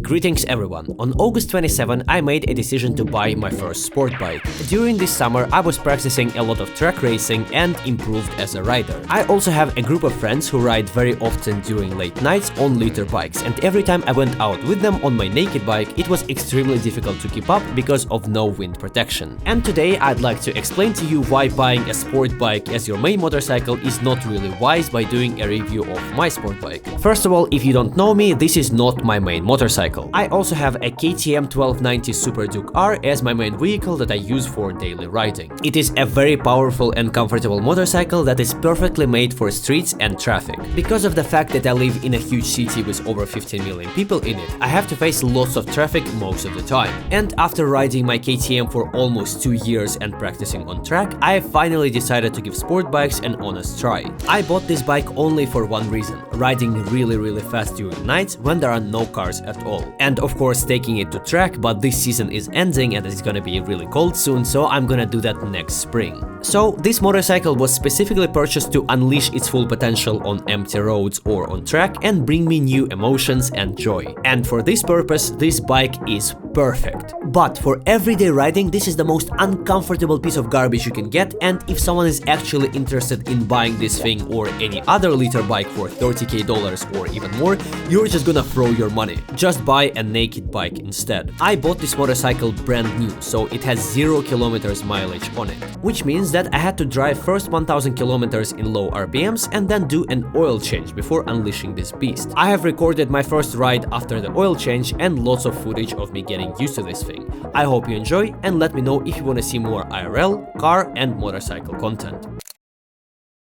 Greetings everyone! On August 27, I made a decision to buy my first sport bike. During this summer I was practicing a lot of track racing and improved as a rider. I also have a group of friends who ride very often during late nights on liter bikes, and every time I went out with them on my naked bike it was extremely difficult to keep up because of no wind protection. And today I'd like to explain to you why buying a sport bike as your main motorcycle is not really wise by doing a review of my sport bike. First of all, if you don't know me, this is not my main motorcycle. I also have a KTM 1290 Super Duke R as my main vehicle that I use for daily riding. It is a very powerful and comfortable motorcycle that is perfectly made for streets and traffic. Because of the fact that I live in a huge city with over 15 million people in it, I have to face lots of traffic most of the time. And after riding my KTM for almost 2 years and practicing on track, I finally decided to give sport bikes an honest try. I bought this bike only for one reason: riding really fast during nights when there are no cars at all. And of course taking it to track, but this season is ending and it's gonna be really cold soon, so I'm gonna do that next spring. So this motorcycle was specifically purchased to unleash its full potential on empty roads or on track and bring me new emotions and joy. And for this purpose, this bike is perfect. But for everyday riding, this is the most uncomfortable piece of garbage you can get, and if someone is actually interested in buying this thing or any other liter bike for $30k or even more, you're just gonna throw your money. Just buy a naked bike instead. I bought this motorcycle brand new, so it has 0 kilometers mileage on it, which means that I had to drive first 1000 kilometers in low RPMs and then do an oil change before unleashing this beast. I have recorded my first ride after the oil change and lots of footage of me getting used to this thing. I hope you enjoy, and let me know if you want to see more IRL, car and motorcycle content.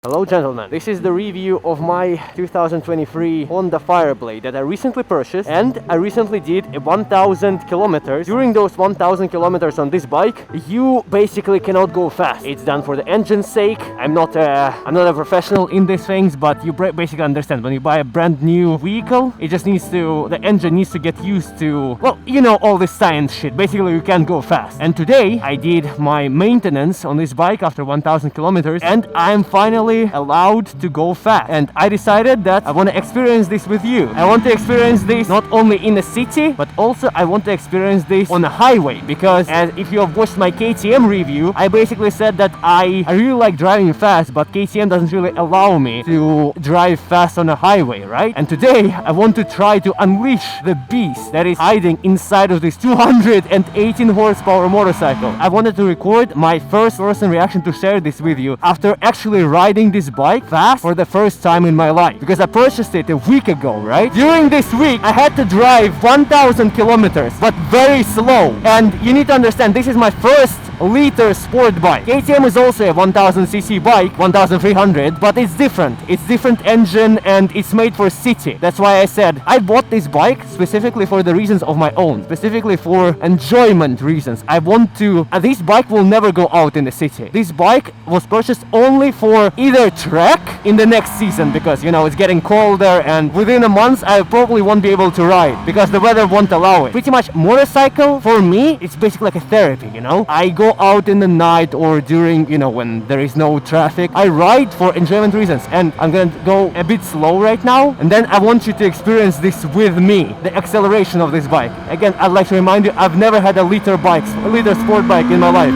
Hello gentlemen, this is the review of my 2023 Honda FireBlade that I recently purchased, and I recently did 1000 kilometers. During those 1000 kilometers on this bike, you basically cannot go fast. It's done for the engine's sake. I'm not a professional in these things, but you basically understand when you buy a brand new vehicle, it just needs to, the engine needs to get used to, well, you know, all this science shit. Basically you can't go fast. And today I did my maintenance on this bike after 1000 kilometers, and I'm finally allowed to go fast, and I decided that I want to experience this with you. I want to experience this not only in the city, but also I want to experience this on a highway, because as if you have watched my KTM review, I basically said that I really like driving fast, but KTM doesn't really allow me to drive fast on a highway, right? And today I want to try to unleash the beast that is hiding inside of this 218 horsepower motorcycle. I wanted to record my first person reaction to share this with you after actually riding this bike fast for the first time in my life, because I purchased it a week ago, right? During this week I had to drive 1000 kilometers, but very slow. And you need to understand, this is my first liter sport bike. KTM is also a 1000cc bike, 1300, but it's different. It's different engine and it's made for city. That's why I said I bought this bike specifically for the reasons of my own, specifically for enjoyment reasons. I want to, this bike will never go out in the city. This bike was purchased only for either track in the next season, because you know it's getting colder and within a month I probably won't be able to ride because the weather won't allow it. Pretty much motorcycle for me, it's basically like a therapy, you know? I go out in the night or during, you know, when there is no traffic. I ride for enjoyment reasons, and I'm gonna go a bit slow right now, and then I want you to experience this with me, the acceleration of this bike. Again, I'd like to remind you, I've never had a liter sport bike in my life.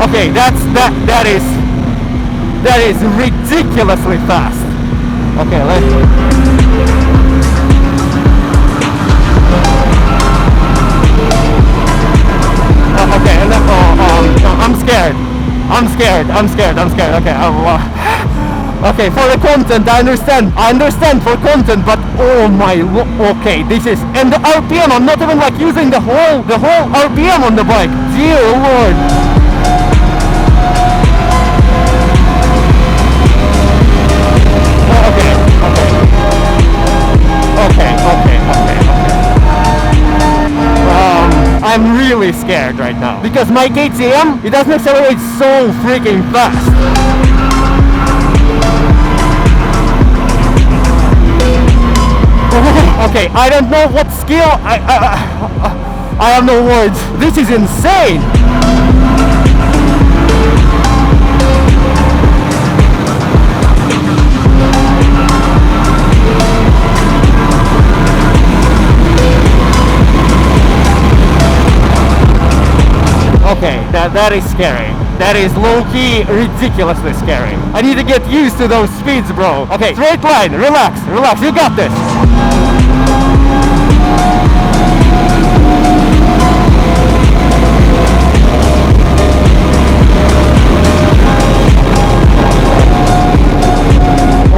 Okay, that is ridiculously fast. Okay, let's... okay, and then, I'm scared. Okay, okay, for the content, I understand for content, but oh my, okay, this is, and the RPM, I'm not even like using the whole RPM on the bike. Dear Lord. I'm really scared right now because my KTM, it doesn't accelerate so freaking fast. Okay, I don't know what skill. I have no words. This is insane. that is scary. That is low-key ridiculously scary. I need to get used to those speeds, bro. Okay, straight line, relax, relax, you got this.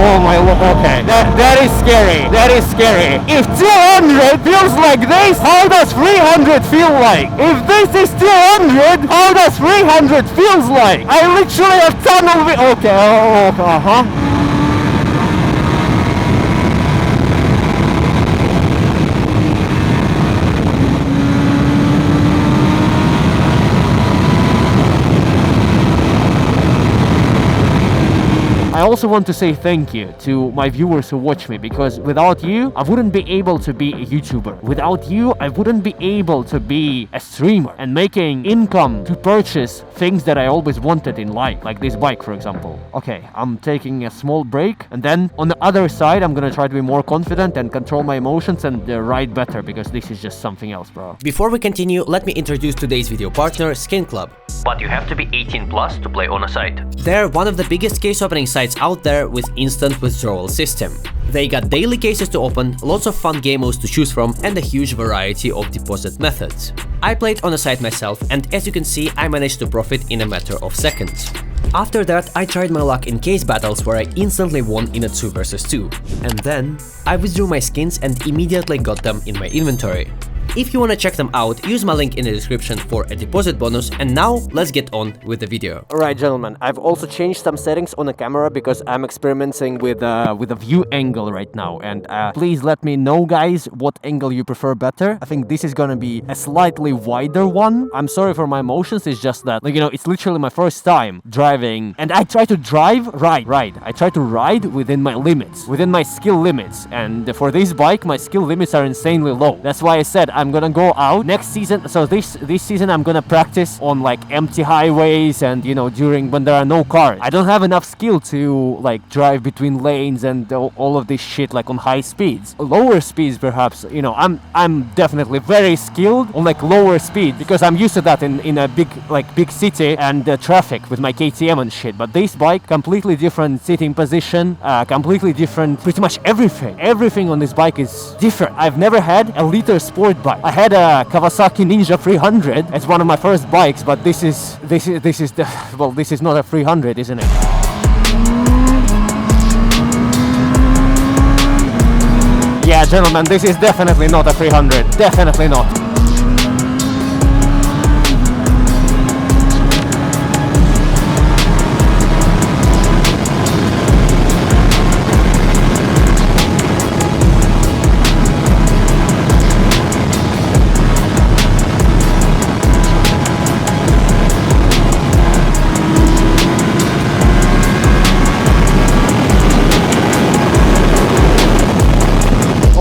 Oh my lord, okay. That is scary. That is scary. If 200 feels like this, how does 300 feel like? If this is 200, how does 300 feels like? I literally have tunnel okay, uh-huh. I also want to say thank you to my viewers who watch me, because without you, I wouldn't be able to be a YouTuber. Without you, I wouldn't be able to be a streamer and making income to purchase things that I always wanted in life, like this bike, for example. Okay, I'm taking a small break, and then on the other side, I'm gonna try to be more confident and control my emotions and ride better, because this is just something else, bro. Before we continue, let me introduce today's video partner, SkinClub. But you have to be 18 plus to play on a site. They're one of the biggest case opening sites out there with instant withdrawal system. They got daily cases to open, lots of fun game modes to choose from, and a huge variety of deposit methods. I played on the site myself, and as you can see, I managed to profit in a matter of seconds. After that, I tried my luck in case battles where I instantly won in a 2 vs 2. And then, I withdrew my skins and immediately got them in my inventory. If you wanna check them out, use my link in the description for a deposit bonus, and now let's get on with the video. Alright gentlemen, I've also changed some settings on the camera because I'm experimenting with a view angle right now, and please let me know guys what angle you prefer better. I think this is gonna be a slightly wider one. I'm sorry for my emotions, it's just that, like, you know, it's literally my first time driving, and I try to drive right. I try to ride within my limits, within my skill limits, and for this bike my skill limits are insanely low. That's why I said I'm gonna go out next season. So this season I'm gonna practice on like empty highways and, you know, during when there are no cars. I don't have enough skill to like drive between lanes and all of this shit like on high speeds. Lower speeds perhaps, you know, I'm definitely very skilled on like lower speed because I'm used to that in a big city and traffic with my KTM and shit. But this bike, completely different sitting position, completely different, pretty much everything on this bike is different. I've never had a liter sport bike. I had a Kawasaki Ninja 300 as one of my first bikes, but this is not a 300, isn't it? Yeah, gentlemen, this is definitely not a 300. Definitely not.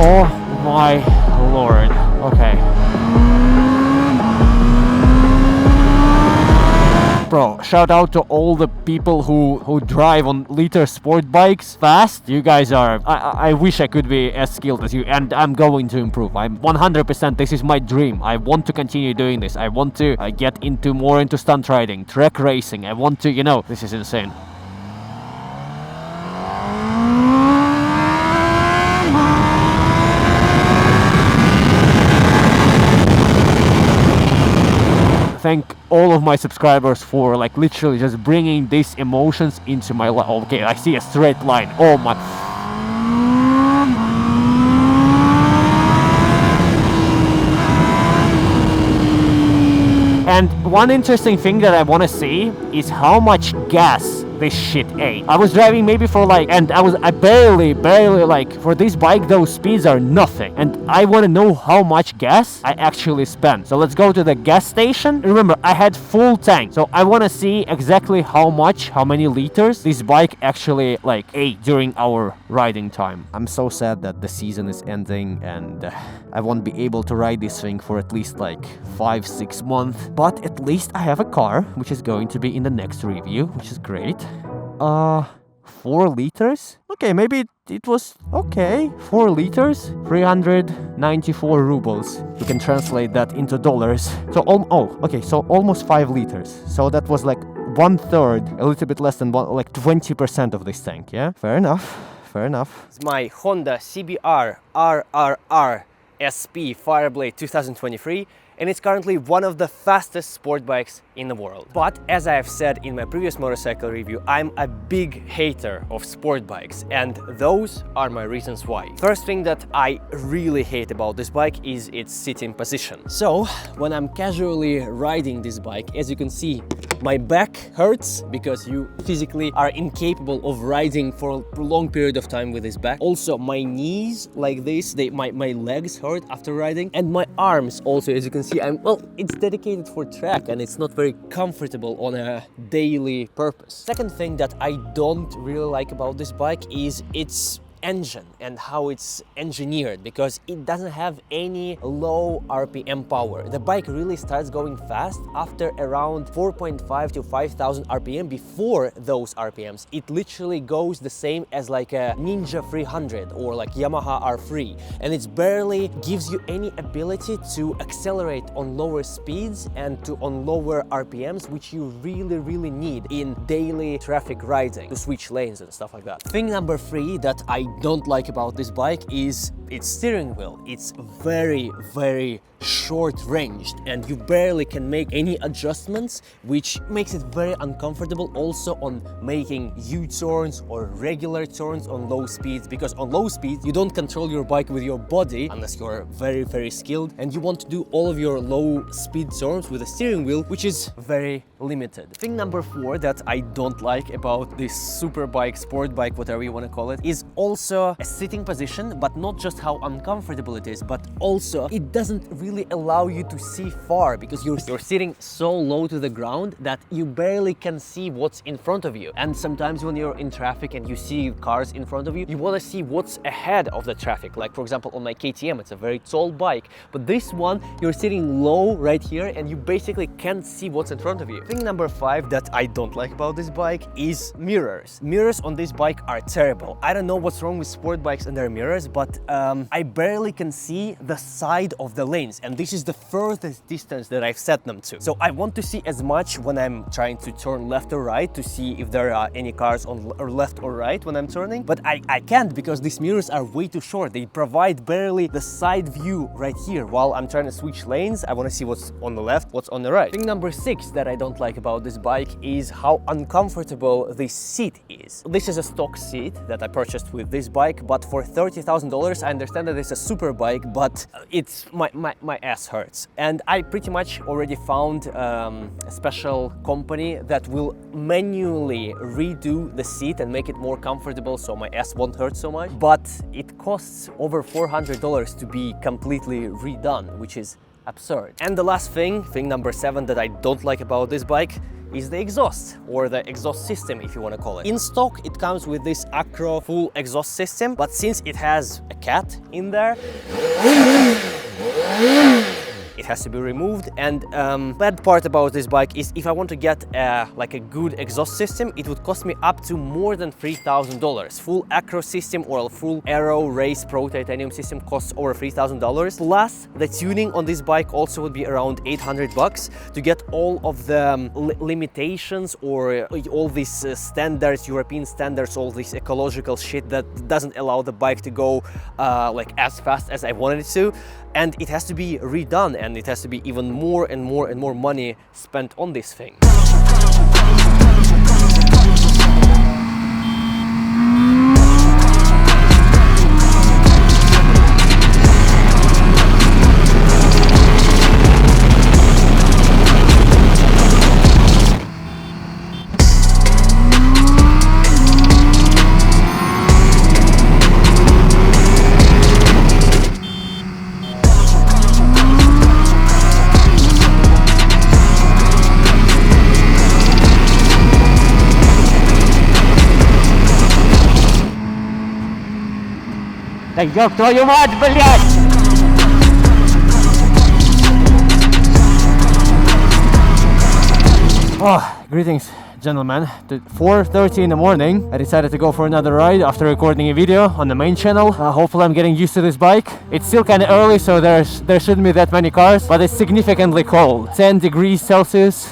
Oh my lord. Okay. Bro, shout out to all the people who drive on liter sport bikes fast. You guys are... I wish I could be as skilled as you, and I'm going to improve. I'm 100%, this is my dream. I want to continue doing this. I want to get more into stunt riding, track racing. I want to, you know, this is insane. Thank all of my subscribers for like literally just bringing these emotions into my life. Okay, I see a straight line. Oh my. And one interesting thing that I want to see is how much gas this shit ate. I was driving maybe for like, and I barely like, for this bike those speeds are nothing, and I want to know how much gas I actually spent. So let's go to the gas station. Remember, I had full tank, so I want to see exactly how many liters this bike actually like ate during our riding time. I'm so sad that the season is ending and I won't be able to ride this thing for at least like 5-6 months, but at least I have a car which is going to be in the next review, which is great. 4 liters. Okay, maybe it was okay. 4 liters, 394 rubles. You can translate that into dollars. So, okay, so almost 5 liters. So that was like 1/3, a little bit less than like 20% of this tank, yeah? Fair enough, fair enough. It's my Honda CBR RR-R SP FireBlade 2023, and it's currently one of the fastest sport bikes in the world. But as I have said in my previous motorcycle review, I'm a big hater of sport bikes, and those are my reasons why. First thing that I really hate about this bike is its sitting position. So when I'm casually riding this bike, as you can see, my back hurts because you physically are incapable of riding for a long period of time with this back. Also, my knees like this, my legs hurt after riding, and my arms also, as you can see, it's dedicated for track and it's not very comfortable on a daily purpose. Second thing that I don't really like about this bike is its engine and how it's engineered, because it doesn't have any low RPM power. The bike really starts going fast after around 4.5 to 5,000 RPM. Before those RPMs, it literally goes the same as like a Ninja 300 or like Yamaha R3, and it barely gives you any ability to accelerate on lower speeds and on lower RPMs, which you really need in daily traffic riding to switch lanes and stuff like that. Thing number 3 that I don't like about this bike is its steering wheel. It's very short-ranged and you barely can make any adjustments, which makes it very uncomfortable also on making U-turns or regular turns on low speeds, because on low speeds you don't control your bike with your body unless you're very skilled, and you want to do all of your low speed turns with a steering wheel, which is very limited. Thing number 4 that I don't like about this super bike, sport bike, whatever you want to call it, is also a sitting position, but not just how uncomfortable it is, but also it doesn't really allow you to see far, because you're sitting so low to the ground that you barely can see what's in front of you. And sometimes when you're in traffic and you see cars in front of you, you want to see what's ahead of the traffic. Like for example on my KTM, it's a very tall bike, but this one you're sitting low right here and you basically can't see what's in front of you. Thing number 5 that I don't like about this bike is mirrors. Mirrors on this bike are terrible. I don't know what's wrong with sport bikes and their mirrors, but I barely can see the side of the lanes, and this is the furthest distance that I've set them to. So I want to see as much when I'm trying to turn left or right to see if there are any cars on or left or right when I'm turning, but I can't, because these mirrors are way too short. They provide barely the side view right here. While I'm trying to switch lanes, I want to see what's on the left, what's on the right. Thing number 6 that I don't like about this bike is how uncomfortable this seat is. This is a stock seat that I purchased with this bike, but for $30,000. I understand that it's a super bike, but it's my ass hurts. And I pretty much already found a special company that will manually redo the seat and make it more comfortable so my ass won't hurt so much. But it costs over $400 to be completely redone, which is absurd. And the last thing number 7 that I don't like about this bike is the exhaust, or the exhaust system if you want to call it. In stock it comes with this Acro full exhaust system, but since it has a cat in there, it has to be removed. And bad part about this bike is if I want to get like a good exhaust system, it would cost me up to more than $3,000. Full Acro system or a full Aero Race Pro titanium system costs over $3,000. Plus the tuning on this bike also would be around $800 to get all of the limitations or all these standards, European standards, all this ecological shit that doesn't allow the bike to go like as fast as I wanted it to. And it has to be redone, and it has to be even more and more money spent on this thing. Да ёб твою мать, блядь! Greetings, gentlemen, at 4:30 in the morning, I decided to go for another ride after recording a video on the main channel. Hopefully I'm getting used to this bike. It's still kind of early, so there shouldn't be that many cars, but it's significantly cold. 10 degrees Celsius.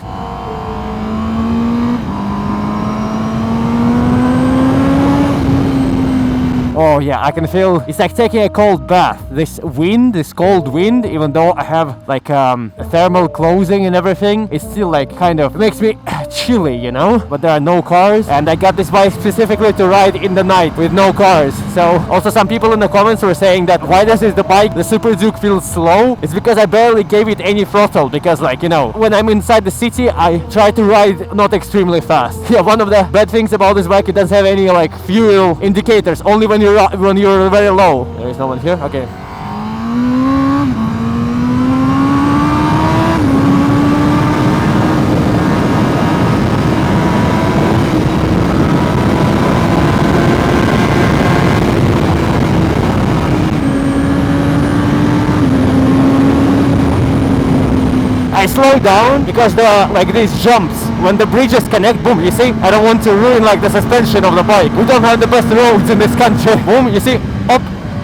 Oh yeah, I can feel it's like taking a cold bath. This wind, this cold wind, even though I have like thermal clothing and everything, it still like kind of makes me chilly, you know? But there are no cars, and I got this bike specifically to ride in the night with no cars. So also some people in the comments were saying that why does the bike, the Super Duke, feel slow? It's because I barely gave it any throttle, because like, you know, when I'm inside the city, I try to ride not extremely fast. Yeah, one of the bad things about this bike, it doesn't have any like fuel indicators, only when you're very low. There is no one here? Okay. I slow down because there are like these jumps. When the bridges connect, boom, you see? I don't want to ruin like the suspension of the bike. We don't have the best roads in this country. Boom, you see? Up.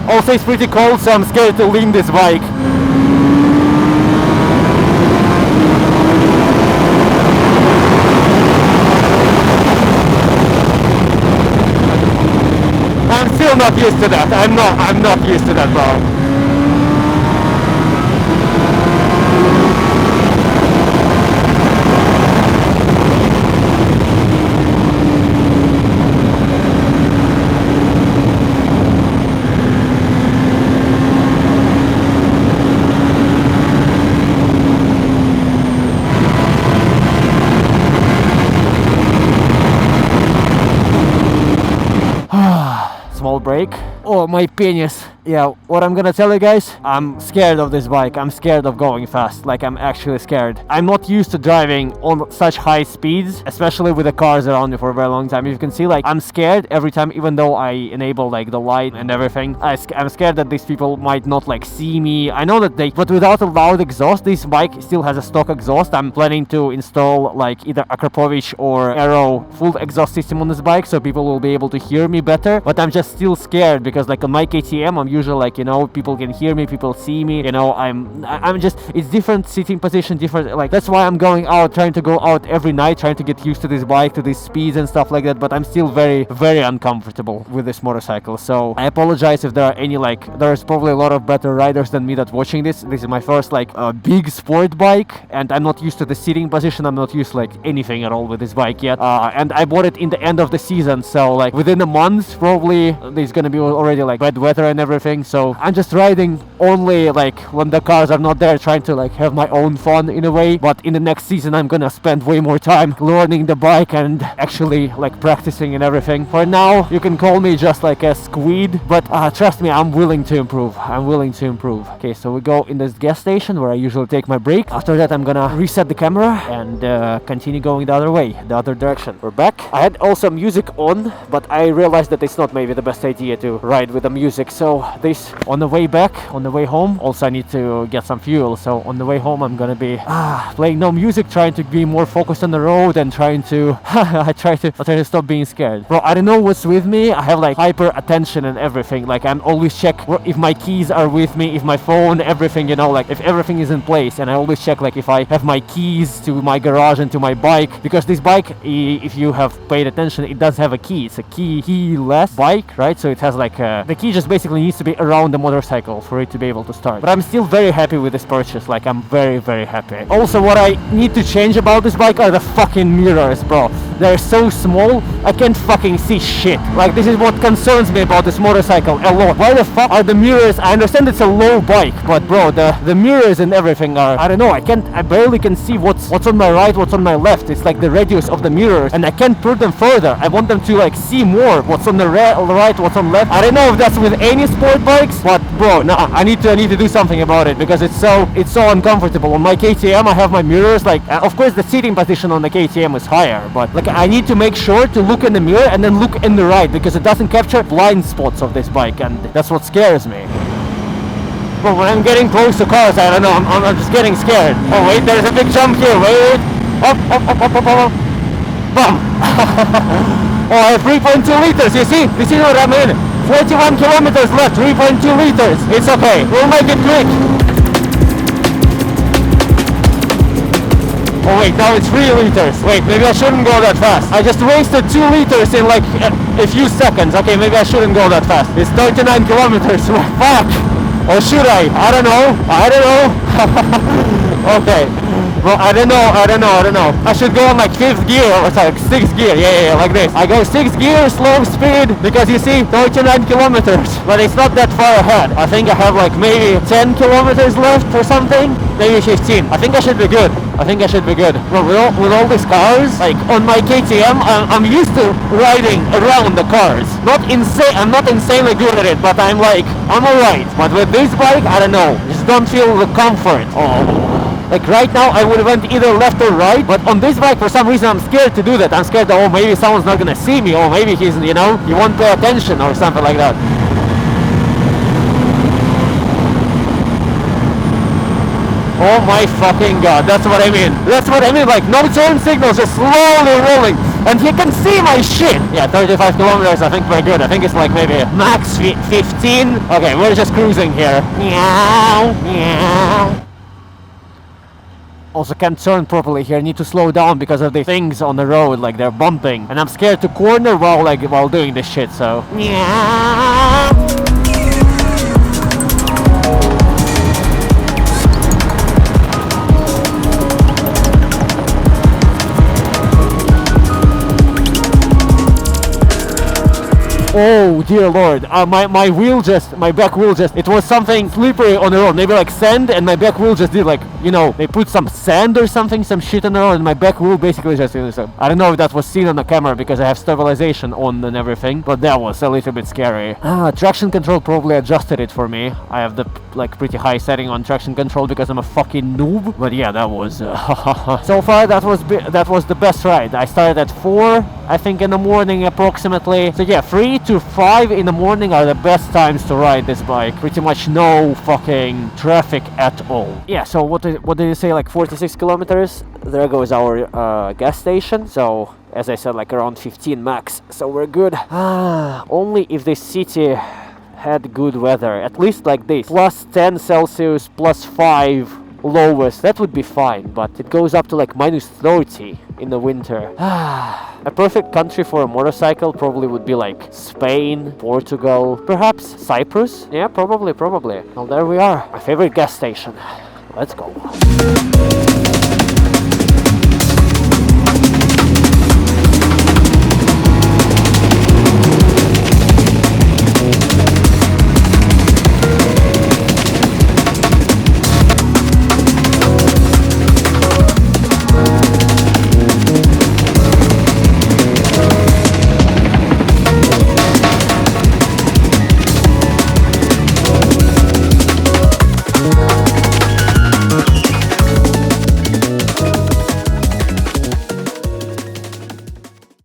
Also it's pretty cold, so I'm scared to lean this bike. I'm still not used to that. I'm not used to that, bro. Small break. Oh, my penis. Yeah, what I'm gonna tell you guys, I'm scared of this bike. I'm scared of going fast. Like, I'm actually scared. I'm not used to driving on such high speeds, especially with the cars around me for a very long time. You can see, like, I'm scared every time, even though I enable, like, the light and everything. I'm scared that these people might not, like, see me. I know that but without a loud exhaust, this bike still has a stock exhaust. I'm planning to install, like, either Akrapovic or Aero full exhaust system on this bike, so people will be able to hear me better. But I'm just still scared because, like, on my KTM, I'm usually, like, you know, people can hear me, people see me, you know, I'm just, it's different sitting position, different, like, that's why I'm going out, trying to go out every night, trying to get used to this bike, to these speeds and stuff like that. But I'm still very, very uncomfortable with this motorcycle. So I apologize if there are any, like, there's probably a lot of better riders than me that watching this. This is my first, like, big sport bike, and I'm not used to the sitting position. I'm not used to, like, anything at all with this bike yet, and I bought it in the end of the season, so like within a month probably there's gonna be already like bad weather and everything. So I'm just riding only like when the cars are not there, trying to like have my own fun in a way. But in the next season I'm gonna spend way more time learning the bike and actually like practicing and everything. For now you can call me just like a squid, but trust me, I'm willing to improve. I'm willing to improve. Okay, so we go in this gas station where I usually take my break. After that I'm gonna reset the camera and continue going the other way, the other direction. We're back. I had also music on, but I realized that it's not maybe the best idea to ride with the music. So this on the way back, on the way home, also I need to get some fuel. So on the way home I'm gonna be playing no music, trying to be more focused on the road and trying to I try to stop being scared. Bro, I don't know what's with me. I have like hyper attention and everything. Like I'm always check if my keys are with me, if my phone, everything, you know, like if everything is in place. And I always check like if I have my keys to my garage and to my bike, because this bike, if you have paid attention, it does have a key. It's a keyless bike, right? So it has like the key just basically needs to be around the motorcycle for it to be able to start. But I'm still very happy with this purchase. Like I'm very, very happy. Also, what I need to change about this bike are the fucking mirrors, bro. They're so small, I can't fucking see shit. Like this is what concerns me about this motorcycle a lot. Why the fuck are the mirrors? I understand it's a low bike, but bro, the mirrors and everything are, I don't know, I barely can see what's on my right, what's on my left. It's like the radius of the mirrors, and I can't put them further. I want them to like see more what's on the right, what's on left. I don't know if that's with any sport bikes, but bro, nah, I need to do something about it because it's so uncomfortable. On my KTM I have my mirrors, like of course the seating position on the KTM is higher, but like I need to make sure to look in the mirror and then look in the right, because it doesn't capture blind spots of this bike, and that's what scares me. But when I'm getting close to cars, I don't know, I'm just getting scared. Oh wait, there's a big jump here, wait. Up. Boom! Oh, I have 3.2 liters, you see? You see what I mean? 41 kilometers left, 3.2 liters. It's okay, we'll make it quick. Oh wait, now it's 3 liters. Wait, maybe I shouldn't go that fast. I just wasted 2 liters in like a few seconds. Okay, maybe I shouldn't go that fast. It's 39 kilometers. Fuck! Or should I? I don't know. I don't know. Okay. Well, I don't know. I should go on like 5th gear or like 6th gear. Yeah, like this. I go 6th gear, slow speed, because you see, 39 kilometers. But it's not that far ahead. I think I have like maybe 10 kilometers left or something. Maybe 15. I think I should be good. Well, with all these cars, like on my KTM, I'm used to riding around the cars. I'm not insanely good at it, but I'm alright. But with this bike, I don't know. Just don't feel the comfort. Oh. Like right now, I would have went either left or right, but on this bike, for some reason, I'm scared to do that. I'm scared that, oh, maybe someone's not gonna see me, or maybe he's, you know, he won't pay attention or something like that. Oh my fucking god, that's what I mean. Like no turn signals, just slowly rolling. And he can see my shit. Yeah, 35 kilometers, I think we're good. I think it's like maybe max 15. Okay, we're just cruising here. Meow, meow. Also can't turn properly here, need to slow down because of the things on the road, like they're bumping. And I'm scared to corner while doing this shit, so. Meow. Oh dear lord, my back wheel just, it was something slippery on the road, maybe like sand, and my back wheel just did like, you know, they put some sand or something, some shit on the road, and my back wheel basically just, I don't know if that was seen on the camera because I have stabilization on and everything, but that was a little bit scary. Traction control probably adjusted it for me. I have the like pretty high setting on traction control because I'm a fucking noob, but yeah, that was, so far that was the best ride. I started at 4, I think in the morning approximately, so yeah, 3 to 5 in the morning are the best times to ride this bike. Pretty much no fucking traffic at all. Yeah, so what did you say, like 46 kilometers? There goes our gas station. So as I said, like around 15 max, so we're good. Only if the city had good weather, at least like this, plus 10 Celsius, plus 5 lowest, that would be fine, but it goes up to like minus 30 in the winter. A perfect country for a motorcycle probably would be like Spain, Portugal, perhaps Cyprus. Yeah, probably. Well, there we are, my favorite gas station. Let's go.